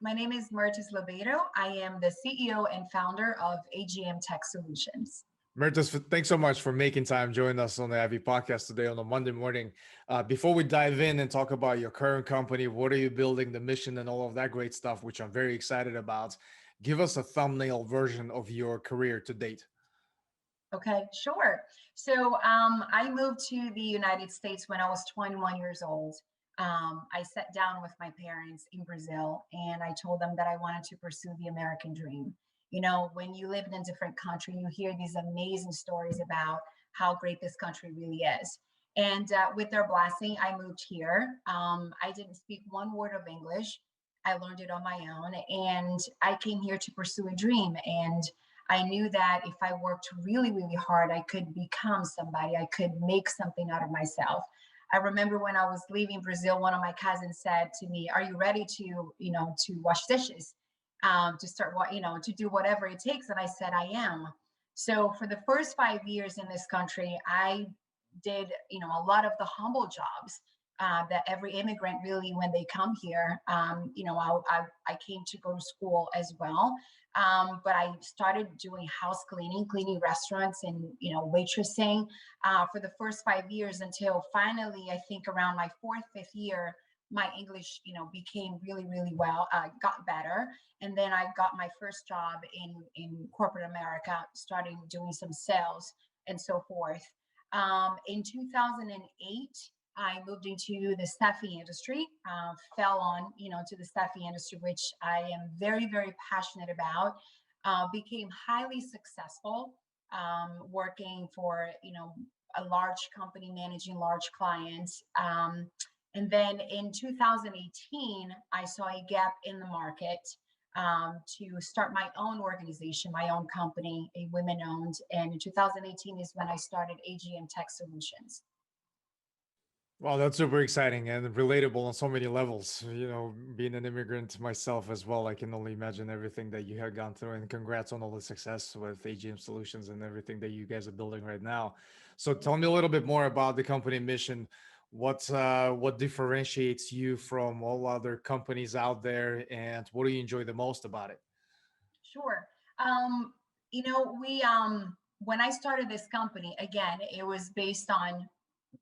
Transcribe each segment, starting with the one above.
my name is Mirtes Lobaito. I am the CEO and founder of AGM Solutions. Mirtes, thanks so much for making time joining us on the IB podcast today on a Monday morning. Before we dive in and talk about your current company, what are you building, the mission, and all of that great stuff, which I'm very excited about, give us a thumbnail version of your career to date. Okay, sure. So I moved to the United States when I was 21 years old. I sat down with my parents in Brazil and I told them that I wanted to pursue the American dream. You know, when you live in a different country, you hear these amazing stories about how great this country really is. And with their blessing, I moved here. I didn't speak one word of English. I learned it on my own, and I came here to pursue a dream. And I knew that if I worked really, really hard, I could become somebody. I could make something out of myself. I remember when I was leaving Brazil, one of my cousins said to me, "Are you ready to, to wash dishes?" To start to do whatever it takes. And I said, I am. So for the first 5 years in this country, I did, a lot of the humble jobs that every immigrant really, when they come here, I came to go to school as well. But I started doing house cleaning restaurants and, waitressing for the first 5 years until finally, I think around my fourth, fifth year, my English, became really, really well, got better. And then I got my first job in corporate America, starting doing some sales and so forth. In 2008, I moved into the staffing industry, fell on, to the staffing industry, which I am very, very passionate about, became highly successful, working for, a large company, managing large clients. And then in 2018, I saw a gap in the market to start my own organization, my own company, a women-owned. And in 2018 is when I started AGM Solutions. Wow, that's super exciting and relatable on so many levels. Being an immigrant myself as well, I can only imagine everything that you had gone through. And congrats on all the success with AGM Solutions and everything that you guys are building right now. So tell me a little bit more about the company mission. What differentiates you from all other companies out there, and what do you enjoy the most about it? Sure. We when I started this company, again, it was based on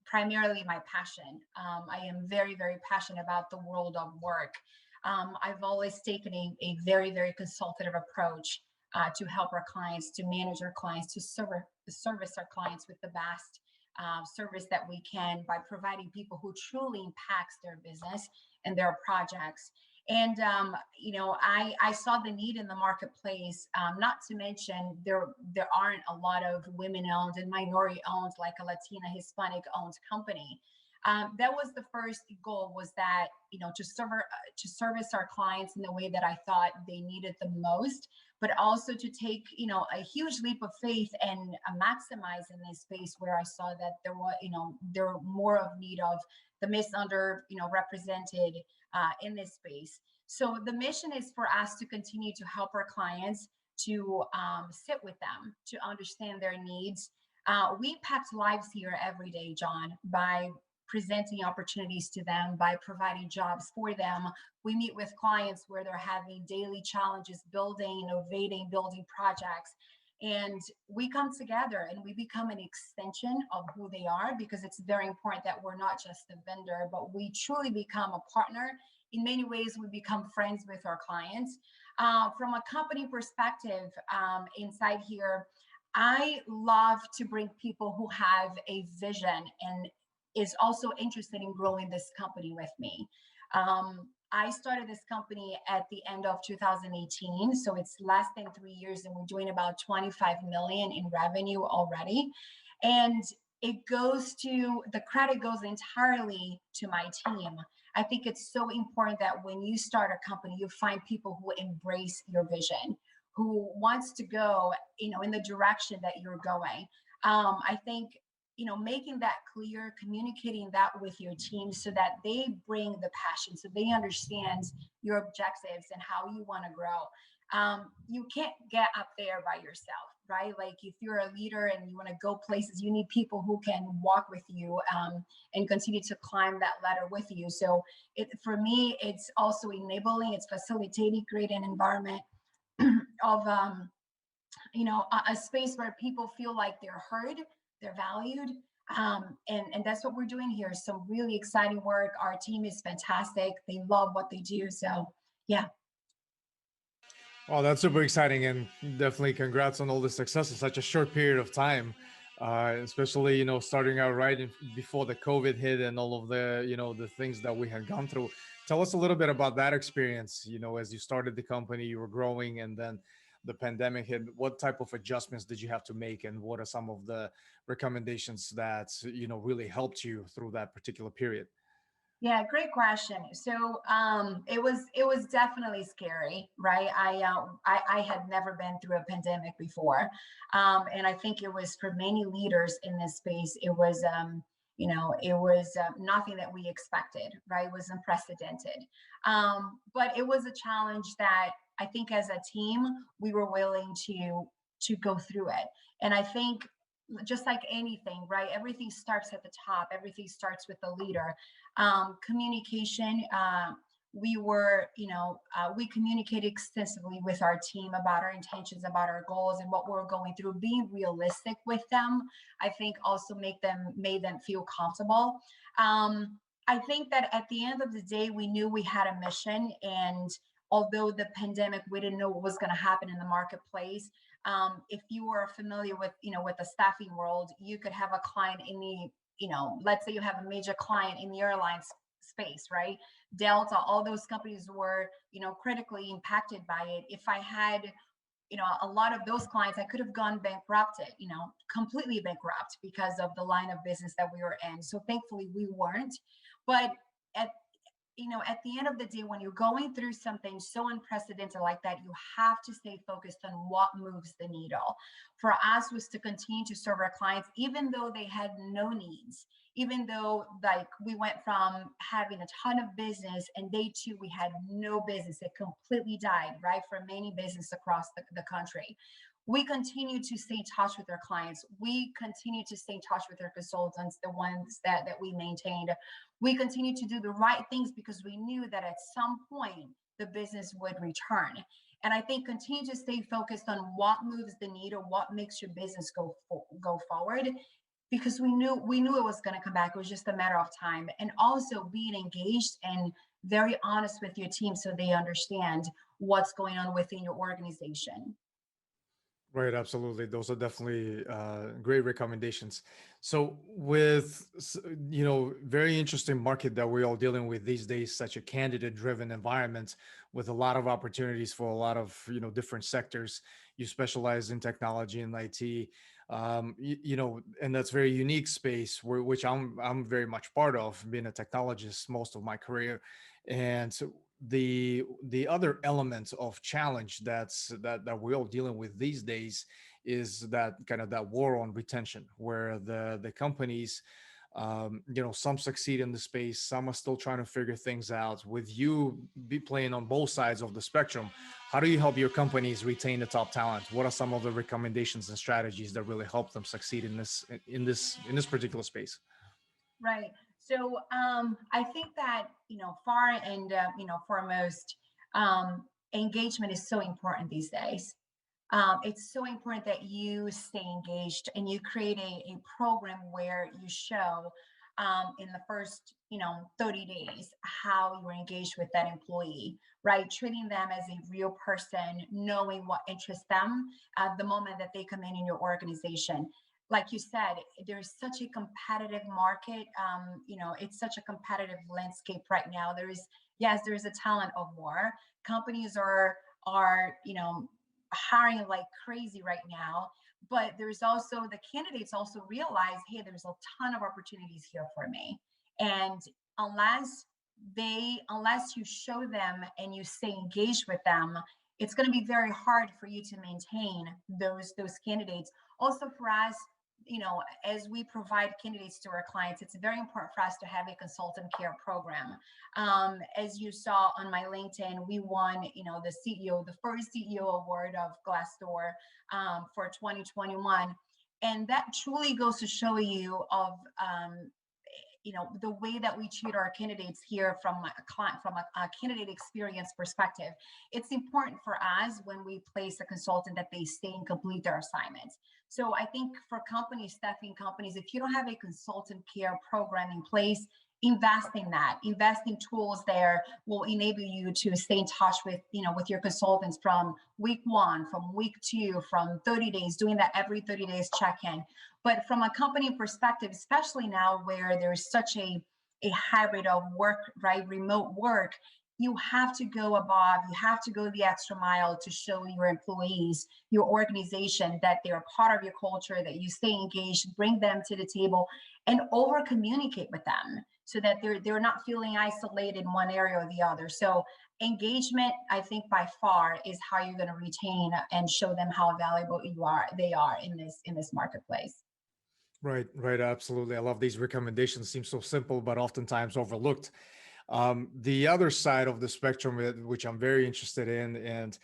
primarily my passion. I am very, very passionate about the world of work. I've always taken a very, very consultative approach to help our clients, to manage our clients, to service our clients with the best service that we can by providing people who truly impacts their business and their projects. And I saw the need in the marketplace. Not to mention there aren't a lot of women-owned and minority-owned, like a Latina, Hispanic-owned company. That was the first goal, was that to service our clients in the way that I thought they needed the most, but also to take a huge leap of faith and maximize in this space where I saw that there were more of need of the represented in this space. So the mission is for us to continue to help our clients, to sit with them, to understand their needs. We impact lives here every day, John, by presenting opportunities to them, by providing jobs for them. We meet with clients where they're having daily challenges, building, innovating, building projects. And we come together and we become an extension of who they are, because it's very important that we're not just a vendor, but we truly become a partner. In many ways, we become friends with our clients. From a company perspective, inside here, I love to bring people who have a vision and is also interested in growing this company with me. I started this company at the end of 2018, so it's less than 3 years, and we're doing about 25 million in revenue already. And the credit goes entirely to my team. I think it's so important that when you start a company, you find people who embrace your vision, who wants to go, in the direction that you're going. I think making that clear, communicating that with your team so that they bring the passion, so they understand your objectives and how you want to grow. You can't get up there by yourself. right? Like if you're a leader and you want to go places, you need people who can walk with you, and continue to climb that ladder with you. So for me, it's also enabling, it's facilitating, creating an environment of, a space where people feel like they're heard, they're valued. And that's what we're doing here. Some really exciting work. Our team is fantastic. They love what they do. So yeah. Oh, that's super exciting, and definitely congrats on all the success in such a short period of time. Especially, starting out right before the COVID hit and all of the, the things that we had gone through. Tell us a little bit about that experience. As you started the company, you were growing, and then the pandemic hit. What type of adjustments did you have to make, and what are some of the recommendations that really helped you through that particular period? Yeah, great question. So it was definitely scary, right? I had never been through a pandemic before, and I think it was for many leaders in this space. It was nothing that we expected, right? It was unprecedented, but it was a challenge that I think as a team we were willing to go through it, and I think just like anything, right? Everything starts at the top. Everything starts with the leader. Communication. We communicated extensively with our team about our intentions, about our goals, and what we're going through. Being realistic with them, I think, also made them feel comfortable. I think that at the end of the day, we knew we had a mission, and although the pandemic, we didn't know what was going to happen in the marketplace. If you are familiar with, with the staffing world, you could have a client in the, let's say you have a major client in the airlines space, right? Delta, all those companies were, critically impacted by it. If I had, a lot of those clients, I could have gone bankrupted, completely bankrupt because of the line of business that we were in. So thankfully we weren't. But at at the end of the day, when you're going through something so unprecedented like that, you have to stay focused on what moves the needle. For us was to continue to serve our clients, even though they had no needs, even though like we went from having a ton of business and day two, we had no business. It completely died, right? For many businesses across the country. We continue to stay in touch with our clients. We continue to stay in touch with our consultants, the ones that we maintained. We continue to do the right things because we knew that at some point the business would return. And I think continue to stay focused on what moves the needle, what makes your business go forward, because we knew it was going to come back. It was just a matter of time. And also being engaged and very honest with your team so they understand what's going on within your organization. Right, absolutely. Those are definitely great recommendations. So, with very interesting market that we're all dealing with these days, such a candidate-driven environment with a lot of opportunities for a lot of different sectors. You specialize in technology and IT, and that's very unique space which I'm very much part of, being a technologist most of my career, and so the other element of challenge that we're all dealing with these days is that kind of that war on retention, where the companies, some succeed in the space, some are still trying to figure things out. With you be playing on both sides of the spectrum, how do you help your companies retain the top talent? What are some of the recommendations and strategies that really help them succeed in this particular space? Right. So I think that, far and, foremost, engagement is so important these days. It's so important that you stay engaged and you create a program where you show, in the first, 30 days how you were engaged with that employee, right? Treating them as a real person, knowing what interests them at the moment that they come in your organization. Like you said, there's such a competitive market. It's such a competitive landscape right now. Yes, there is a talent of war. Companies are hiring like crazy right now, but there's also the candidates also realize, hey, there's a ton of opportunities here for me. And unless unless you show them and you stay engaged with them, it's going to be very hard for you to maintain those candidates. Also for us, as we provide candidates to our clients, it's very important for us to have a consultant care program. As you saw on my LinkedIn, we won, the first CEO award of Glassdoor for 2021. And that truly goes to show you of the way that we treat our candidates here from a candidate experience perspective. It's important for us when we place a consultant that they stay and complete their assignments. So I think for companies, staffing companies, if you don't have a consultant care program in place, invest in that. Investing tools there will enable you to stay in touch with your consultants from week 1, from week 2, from 30 days, doing that every 30 days check-in. But from a company perspective, especially now where there's such a hybrid of work, right, remote work, you have to go above, you have to go the extra mile to show your employees, your organization, that they're part of your culture, that you stay engaged, bring them to the table, and over communicate with them so that they're not feeling isolated in one area or the other. So engagement, I think by far, is how you're going to retain and show them how valuable they are in this marketplace. Right, right, absolutely. I love these recommendations. Seem so simple, but oftentimes overlooked. The other side of the spectrum, which I'm very interested in, and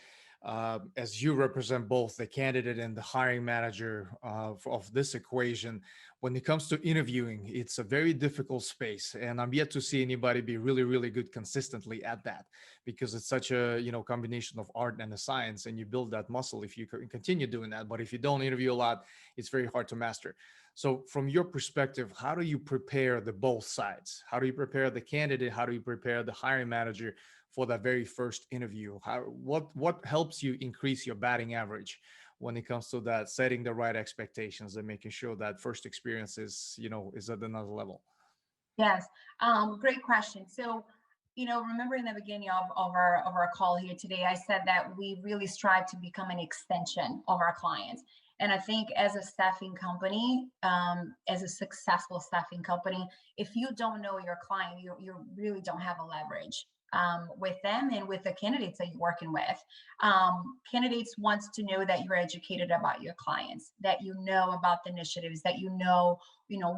as you represent both the candidate and the hiring manager of this equation, when it comes to interviewing, it's a very difficult space, and I'm yet to see anybody be really, really good consistently at that, because it's such a combination of art and a science, and you build that muscle if you continue doing that. But if you don't interview a lot, it's very hard to master. So from your perspective, how do you prepare the both sides? How do you prepare the candidate? How do you prepare the hiring manager for that very first interview? What helps you increase your batting average when it comes to that, setting the right expectations and making sure that first experience is at another level? Yes, great question. So, remember in the beginning of our call here today, I said that we really strive to become an extension of our clients. And I think as a staffing company, as a successful staffing company, if you don't know your client, you really don't have a leverage with them and with the candidates that you're working with. Candidates wants to know that you're educated about your clients, that you know about the initiatives, that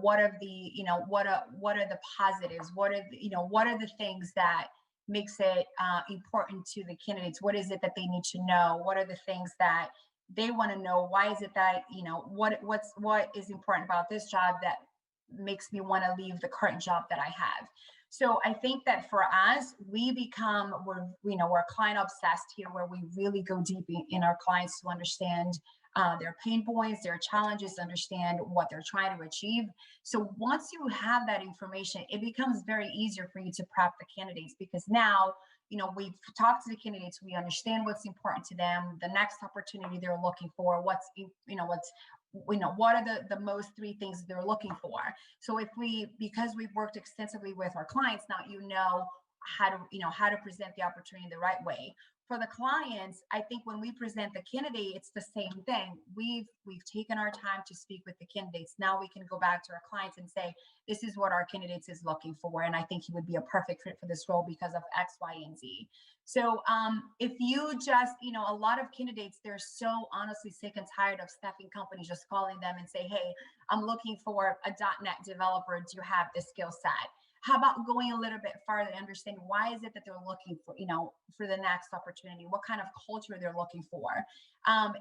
what are the positives, what are the things that makes it important to the candidates, what is it that they need to know, what are the things that they want to know, why is it that what is important about this job that makes me want to leave the current job that I have. So I think that for us, we're client obsessed here, where we really go deep in our clients to understand their pain points, their challenges, understand what they're trying to achieve. So once you have that information, it becomes very easier for you to prep the candidates, because now, we've talked to the candidates, we understand what's important to them, the next opportunity they're looking for, what are the most 3 things they're looking for. So because we've worked extensively with our clients, now how to present the opportunity the right way. For the clients, I think when we present the candidate, it's the same thing. We've taken our time to speak with the candidates. Now we can go back to our clients and say, this is what our candidates is looking for, and I think he would be a perfect fit for this role because of X, Y, and Z. So if you just, a lot of candidates, they're so honestly sick and tired of staffing companies just calling them and say, hey, I'm looking for a .NET developer. Do you have this skill set? How about going a little bit farther and understand why is it that they're looking for the next opportunity? What kind of culture they're looking for?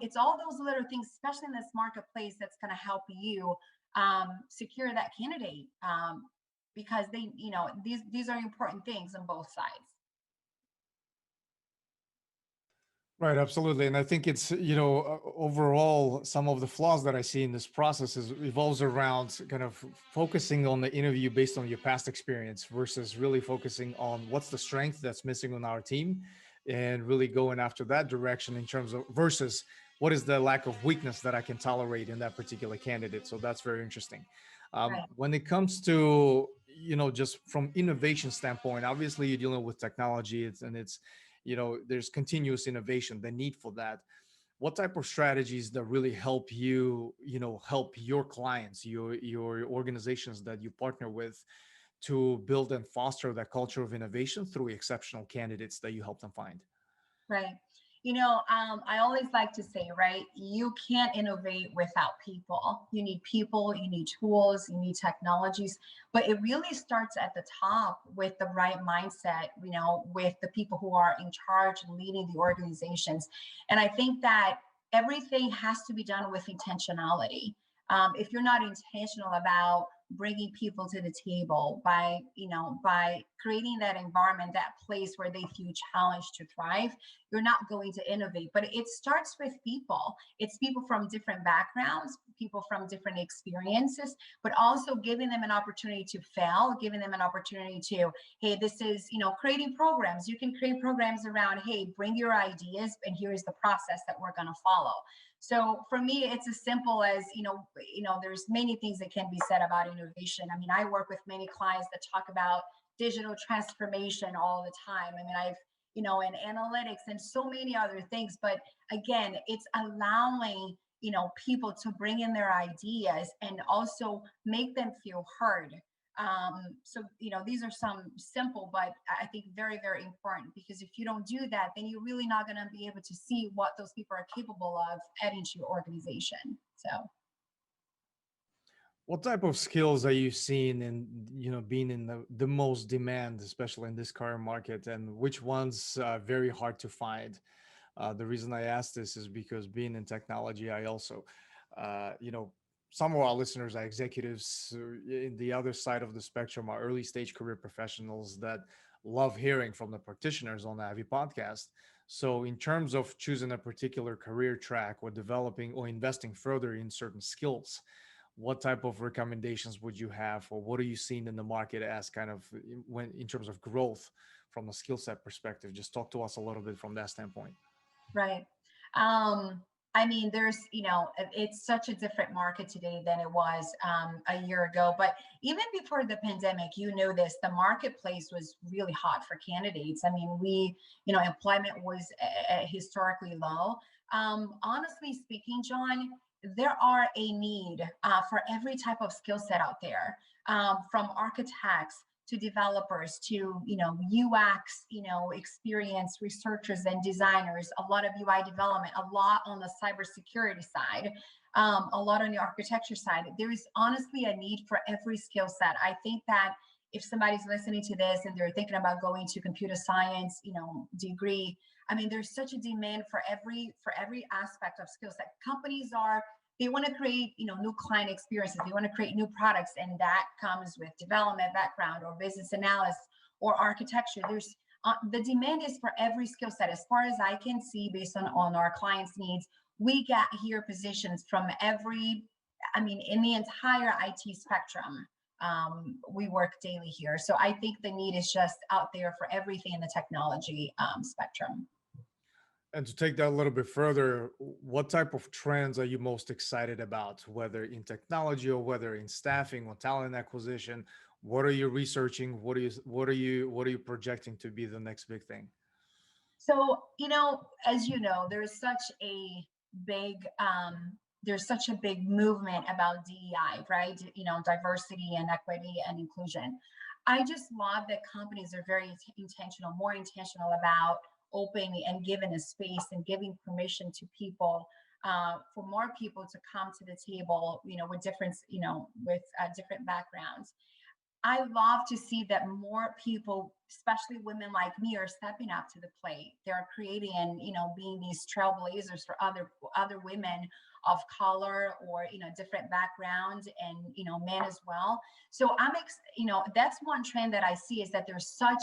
It's all those little things, especially in this marketplace, that's going to help you secure that candidate, because these are important things on both sides. Right, absolutely. And I think it's, overall, some of the flaws that I see in this process revolves around kind of focusing on the interview based on your past experience versus really focusing on what's the strength that's missing on our team, and really going after that direction in terms of versus what is the lack of weakness that I can tolerate in that particular candidate. So that's very interesting. Right. When it comes to, just from innovation standpoint, obviously you're dealing with technology, there's continuous innovation, the need for that. What type of strategies that really help you, help your clients, your organizations that you partner with, to build and foster that culture of innovation through exceptional candidates that you help them find? Right. I always like to say, right, you can't innovate without people. You need people, you need tools, you need technologies, but it really starts at the top with the right mindset, with the people who are in charge and leading the organizations. And I think that everything has to be done with intentionality. If you're not intentional about bringing people to the table by creating that environment, that place where they feel challenged to thrive, you're not going to innovate. But it starts with people. It's people from different backgrounds, people from different experiences, but also giving them an opportunity to fail, giving them an opportunity to, hey, this is, creating programs. You can create programs around, hey, bring your ideas and here is the process that we're going to follow. So for me, it's as simple as, there's many things that can be said about innovation. I mean, I work with many clients that talk about digital transformation all the time. I mean, and analytics and so many other things. But again, it's allowing, people to bring in their ideas and also make them feel heard. These are some simple, but I think very, very important, because if you don't do that, then you're really not going to be able to see what those people are capable of adding to your organization. So, What type of skills are you seeing in, being in the most demand, especially in this current market, and which ones are very hard to find? The reason I ask this is because being in technology, I also, some of our listeners are executives in the other side of the spectrum, are early stage career professionals that love hearing from the practitioners on the Avi podcast. So, in terms of choosing a particular career track or developing or investing further in certain skills, what type of recommendations would you have, or what are you seeing in the market as kind of when in terms of growth from a skill set perspective? Just talk to us a little bit from that standpoint. right. I mean, it's such a different market today than it was a year ago. But even before the pandemic, this, the marketplace was really hot for candidates. I mean, employment was historically low. Honestly speaking, John, there are a need for every type of skill set out there, from architects to developers to UX, experienced researchers and designers, a lot of UI development, a lot on the cybersecurity side, a lot on the architecture side. There is honestly a need for every skill set. I think that if somebody's listening to this and they're thinking about going to computer science, degree, I mean, there's such a demand for every aspect of skill set. They want to create, new client experiences. They want to create new products, and that comes with development background or business analysis or architecture. The demand is for every skill set. As far as I can see, based on our clients' needs, we get here positions from in the entire IT spectrum. We work daily here. So I think the need is just out there for everything in the technology spectrum. And to take that a little bit further, what type of trends are you most excited about, whether in technology or whether in staffing or talent acquisition? What are you researching? What are you projecting to be the next big thing? So, as you know, big there's such a big movement about DEI, right? Diversity and equity and inclusion. I just love that companies are very intentional, more intentional about opening and giving a space and giving permission to people, for more people to come to the table, with different backgrounds. I love to see that more people, especially women like me, are stepping up to the plate. They're creating and, being these trailblazers for other women of color or, different backgrounds, and, men as well. So that's one trend that I see, is that there's such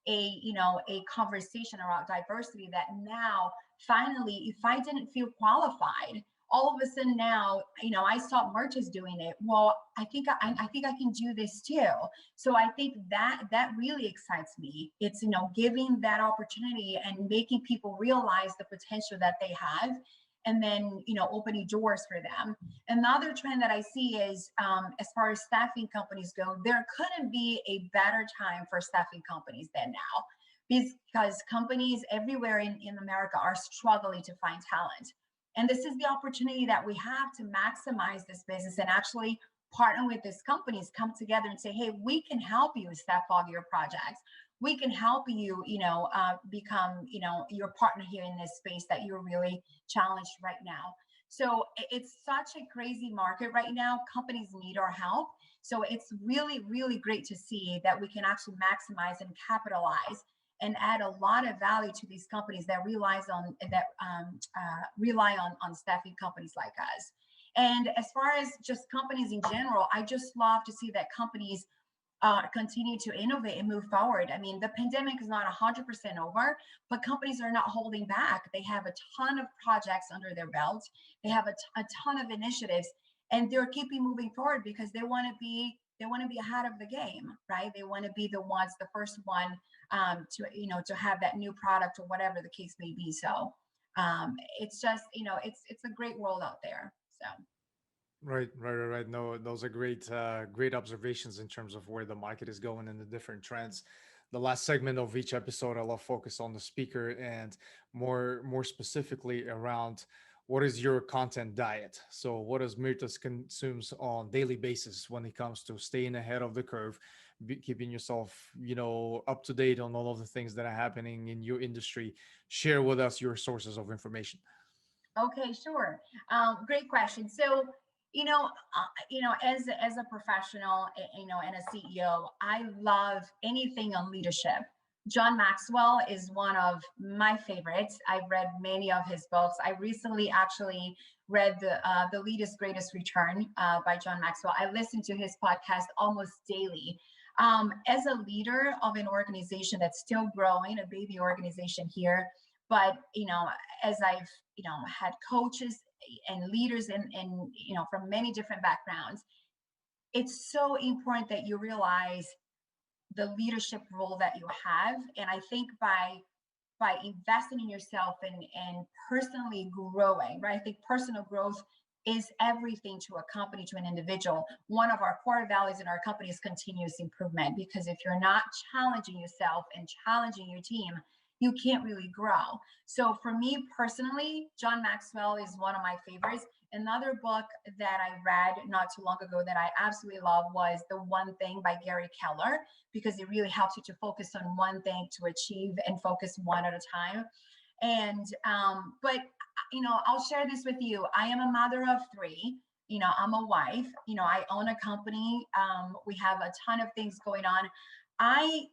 a conversation around diversity that now finally, if I didn't feel qualified, all of a sudden now, I saw Mirtes doing it. Well, I think I can do this too. So I think that really excites me. It's, giving that opportunity and making people realize the potential that they have, and then, opening doors for them. Another trend that I see is, as far as staffing companies go, there couldn't be a better time for staffing companies than now, because companies everywhere in America are struggling to find talent. And this is the opportunity that we have to maximize this business and actually partner with these companies, come together and say, hey, we can help you staff all your projects. we can help you, become, your partner here in this space that you're really challenged right now. So it's such a crazy market right now. Companies need our help. So it's really, really great to see that we can actually maximize and capitalize and add a lot of value to these companies that rely on staffing companies like us. And as far as just companies in general, I just love to see that companies continue to innovate and move forward. I mean, the pandemic is not 100% over, but companies are not holding back. They have a ton of projects under their belt. They have a ton of initiatives, and they're keeping moving forward because they want to be ahead of the game, right? They want to be the first one to have that new product or whatever the case may be. So it's just, it's a great world out there. So. Right. No, those are great observations in terms of where the market is going and the different trends. The last segment of each episode, I love focus on the speaker and more specifically around what is your content diet. So, what does Mirtes consumes on daily basis when it comes to staying ahead of the curve, keeping yourself, up to date on all of the things that are happening in your industry? Share with us your sources of information. Okay, sure. Great question. So, as a professional, and a CEO, I love anything on leadership. John Maxwell is one of my favorites. I've read many of his books. I recently actually read the Leader's Greatest Return by John Maxwell. I listen to his podcast almost daily. As a leader of an organization that's still growing, a baby organization here, but as I've had coaches and leaders and from many different backgrounds, it's so important that you realize the leadership role that you have. And I think by investing in yourself and personally growing, right? I think personal growth is everything to a company, to an individual. One of our core values in our company is continuous improvement, because if you're not challenging yourself and challenging your team, you can't really grow. So for me personally, John Maxwell is one of my favorites. Another book that I read not too long ago that I absolutely love was The One Thing by Gary Keller, because it really helps you to focus on one thing to achieve and focus one at a time. And but I'll share this with you. I am a mother of three. I'm a wife. I own a company. We have a ton of things going on. I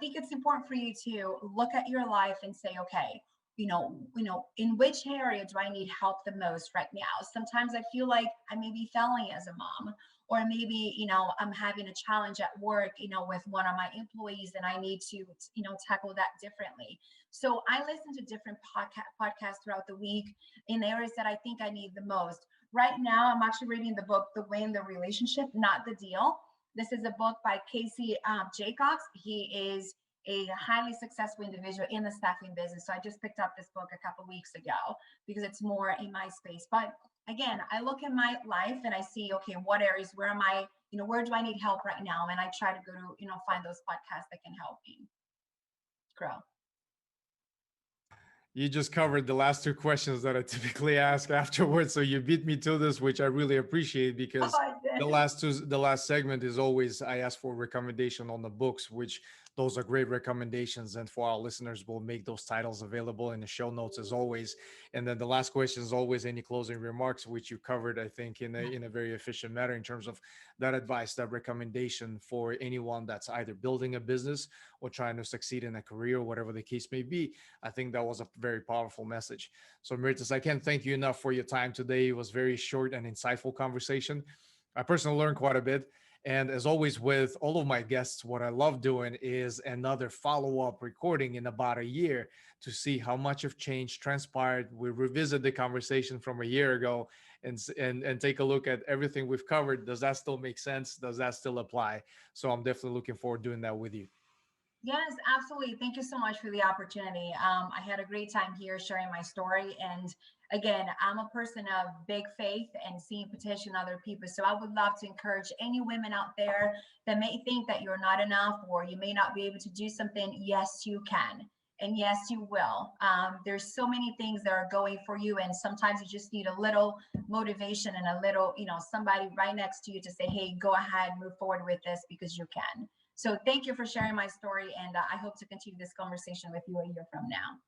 think it's important for you to look at your life and say, okay, in which area do I need help the most right now? Sometimes I feel like I may be failing as a mom, or maybe, I'm having a challenge at work, with one of my employees, and I need to, tackle that differently. So I listen to different podcasts throughout the week in areas that I think I need the most. Right now, I'm actually reading the book, The Win, the Relationship, Not the Deal. This is a book by Casey Jacobs. He is a highly successful individual in the staffing business. So I just picked up this book a couple of weeks ago because it's more in my space. But again, I look at my life and I see, okay, what areas, where am I, where do I need help right now? And I try to go to, find those podcasts that can help me grow. You just covered the last two questions that I typically ask afterwards. So you beat me to this, which I really appreciate, because the last segment is always I ask for recommendation on the books, which those are great recommendations. And for our listeners, we'll make those titles available in the show notes as always. And then the last question is always any closing remarks, which you covered, I think, in a very efficient manner in terms of that advice, that recommendation for anyone that's either building a business or trying to succeed in a career, whatever the case may be. I think that was a very powerful message. So, Mirtes, I can't thank you enough for your time today. It was very short and insightful conversation. I personally learned quite a bit. And as always, with all of my guests, what I love doing is another follow-up recording in about a year to see how much of change transpired. We revisit the conversation from a year ago and take a look at everything we've covered. Does that still make sense? Does that still apply? So I'm definitely looking forward to doing that with you. Yes, absolutely. Thank you so much for the opportunity. I had a great time here sharing my story. And again, I'm a person of big faith and seeing potential in other people. So I would love to encourage any women out there that may think that you're not enough or you may not be able to do something. Yes, you can. And yes, you will. There's so many things that are going for you. And sometimes you just need a little motivation and a little, somebody right next to you to say, hey, go ahead, move forward with this because you can. So thank you for sharing my story, and I hope to continue this conversation with you a year from now.